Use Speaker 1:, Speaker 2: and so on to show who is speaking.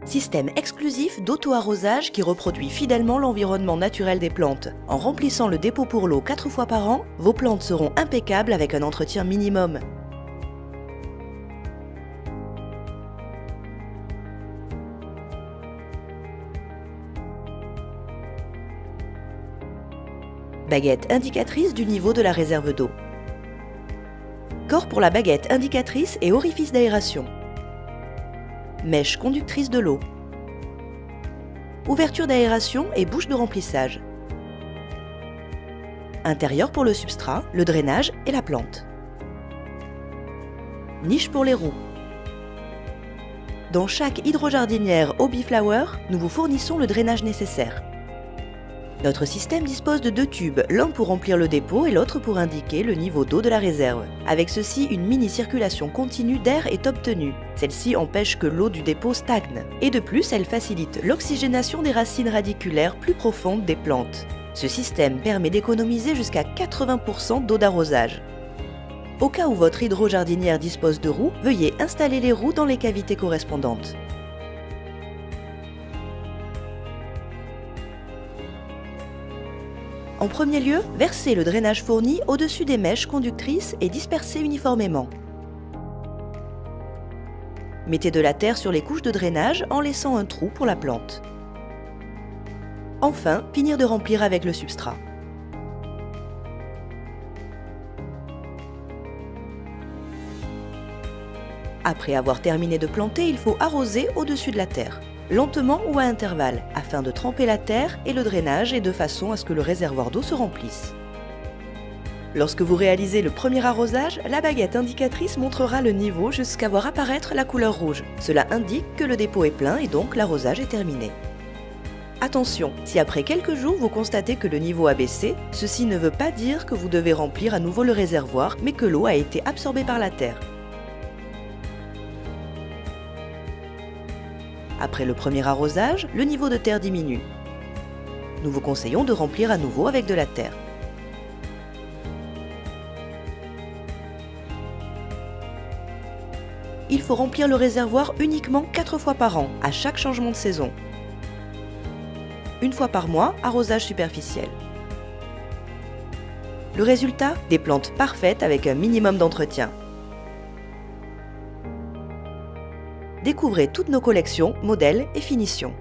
Speaker 1: Système exclusif d'auto-arrosage qui reproduit fidèlement l'environnement naturel des plantes. En remplissant le dépôt pour l'eau 4 fois par an, vos plantes seront impeccables avec un entretien minimum. Baguette indicatrice du niveau de la réserve d'eau. Corps pour la baguette indicatrice et orifice d'aération. Mèche conductrice de l'eau. Ouverture d'aération et bouche de remplissage. Intérieur pour le substrat, le drainage et la plante. Niche pour les roues. Dans chaque hydrojardinière Hobbyflower, nous vous fournissons le drainage nécessaire. Notre système dispose de 2 tubes, l'un pour remplir le dépôt et l'autre pour indiquer le niveau d'eau de la réserve. Avec ceci, une mini-circulation continue d'air est obtenue. Celle-ci empêche que l'eau du dépôt stagne. Et de plus, elle facilite l'oxygénation des racines radiculaires plus profondes des plantes. Ce système permet d'économiser jusqu'à 80% d'eau d'arrosage. Au cas où votre hydrojardinière dispose de roues, veuillez installer les roues dans les cavités correspondantes. En premier lieu, versez le drainage fourni au-dessus des mèches conductrices et dispersez uniformément. Mettez de la terre sur les couches de drainage en laissant un trou pour la plante. Enfin, finir de remplir avec le substrat. Après avoir terminé de planter, il faut arroser au-dessus de la terre, lentement ou à intervalles, afin de tremper la terre et le drainage et de façon à ce que le réservoir d'eau se remplisse. Lorsque vous réalisez le premier arrosage, la baguette indicatrice montrera le niveau jusqu'à voir apparaître la couleur rouge. Cela indique que le dépôt est plein et donc l'arrosage est terminé. Attention, si après quelques jours vous constatez que le niveau a baissé, ceci ne veut pas dire que vous devez remplir à nouveau le réservoir, mais que l'eau a été absorbée par la terre. Après le premier arrosage, le niveau de terre diminue. Nous vous conseillons de remplir à nouveau avec de la terre. Il faut remplir le réservoir uniquement 4 fois par an, à chaque changement de saison. Une fois par mois, arrosage superficiel. Le résultat, des plantes parfaites avec un minimum d'entretien. Découvrez toutes nos collections, modèles et finitions.